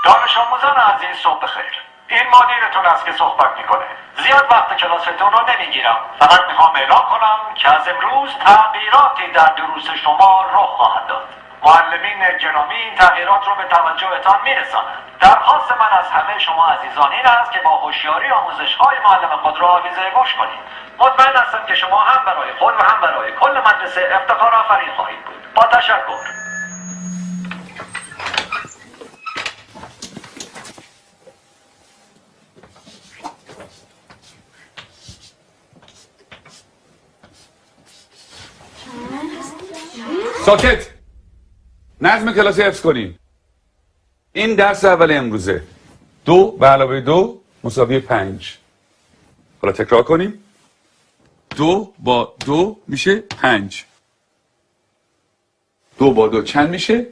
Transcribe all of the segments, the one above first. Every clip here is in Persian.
دانش آموزان عزیز صبح بخیر. این مدیرتون است که صحبت میکنه. زیاد وقت کلاستون رو نمیگیرم. فقط میخوام اعلام کنم که از امروز تغییراتی در دروس شما رخ خواهد داد. معلمین گرامی این تغییرات رو به توجهتان میرسانند. درخواست من از همه شما عزیزان این است که با هوشیاری آموزش‌های معلم خود را آویزه گوش کنید. مطمئن هستم که شما هم برای خود و هم برای کل مدرسه افتخار آفرین خواهید بود. با تشکر. ساکت. نظم کلاسی حفظ کنین. این درس اول امروزه. 2 به علاوه 2 مساوی 5. حالا تکرار کنیم. 2 با 2 میشه 5. 2 با 2 چند میشه؟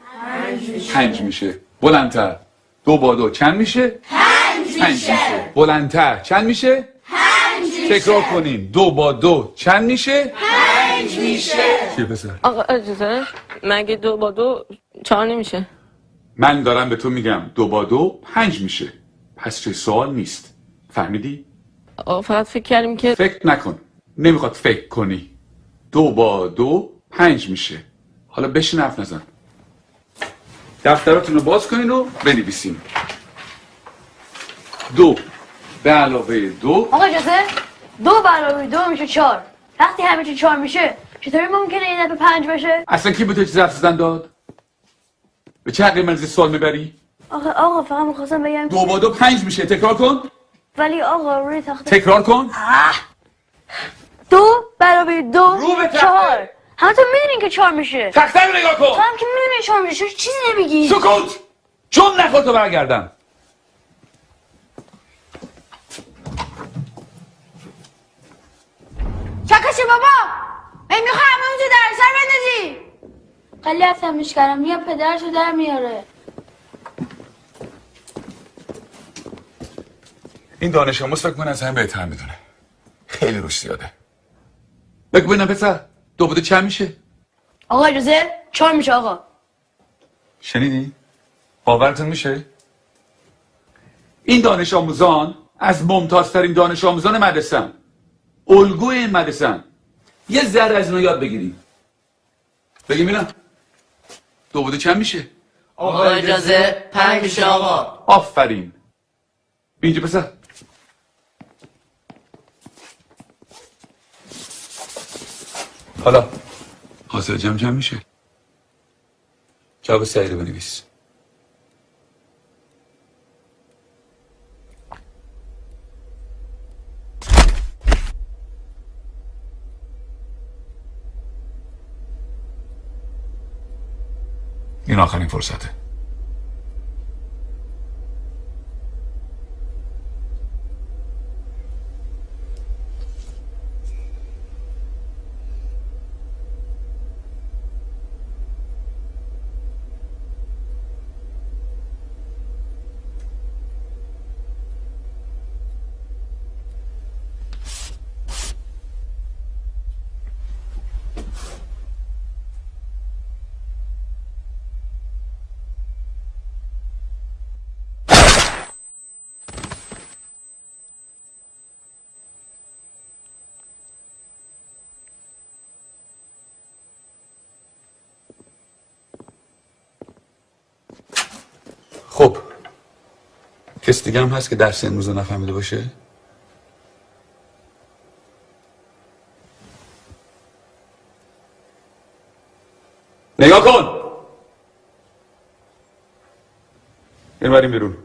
5 میشه. بلندتر. 2 با 2 چند میشه؟ 5 میشه. بلندتر. چند میشه؟ 5 میشه. تکرار کنیم. 2 با 2 چند میشه؟ 5 میشه. چیه پسر؟ آقا اجازه مگه 2 با 2 4 نمیشه؟ من دارم به تو میگم 2 با 2 5 میشه. پس چه سوال نیست. فهمیدی؟ آقا فقط فکر کردیم که فکر نکن. نمیخواد فکر کنی. 2 با 2 5 میشه. حالا بشین حرف نزن. دفتراتون رو باز کنین و بنویسین. 2 به علاوه 2. آقا اجازه 2 به علاوه 2 میشه 4. وقتی همه چی 4 میشه چطوری ممکنه این دفعه 5 بشه؟ اصلا کی به تو چیز حرف زدن داد؟ به چه عقلی منزی سوال میبری؟ آقا فقط میخواستم بگم 2 با 2 5 میشه. تکرار کن. ولی آقا روی تخته تکرار کن. 2 به علاوه 2 رو به تخته. 4. همه تو میدونین که 4 میشه. تخته رو نگاه تو کن. هم که میدونی 4 میشه چیزی نمیگی. سکوت. چون نخور تو برگردم. چکشه بابا میخوای همه اونجا در سر بندازی. خیلی عصبیش کردم یا پدرشو در میاره. این دانش آموز فکر کنه از همه بهتر میدونه. خیلی روش زیاده. بگو ببینم پسر 2 با 2 چند میشه؟ آقا اجازه 4 میشه آقا. شنیدی؟ باورتون میشه؟ این دانش آموزان از ممتازترین دانش آموزان مدرسه‌ان. الگوی این مدرسه‌ان. یه ذره از اینو یاد بگیریم. بگیم ببینم 2 با 2 چند میشه؟ آقا اجازه 5 میشه آقا. آفرین. اینجا پسر. حالا حاصل جمع میشه. جواب سعی رو بنویس. این آخرین فرصته. خب کس دیگه هم هست که درس امروز رو نفهمیده باشه؟ بریم بیرون.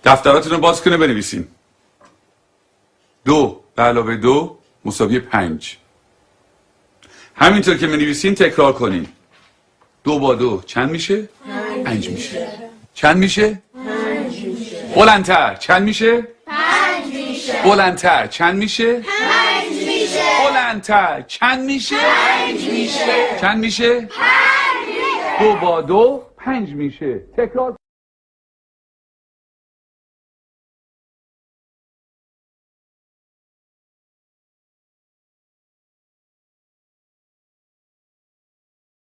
دفتراتون رو باز کنه بنویسین. 2 به علاوه 2 مساوی 5. همینطور که بنویسین تکرار کنین. 2 با 2 چند میشه؟ 5 میشه. چند میشه؟ 5 میشه. بلندتر چند میشه؟ 5 میشه. بلندتر چند میشه؟ 5 میشه. بلندتر چند میشه؟ 5 میشه. چند میشه؟ 2 با 2 5 میشه. تکرار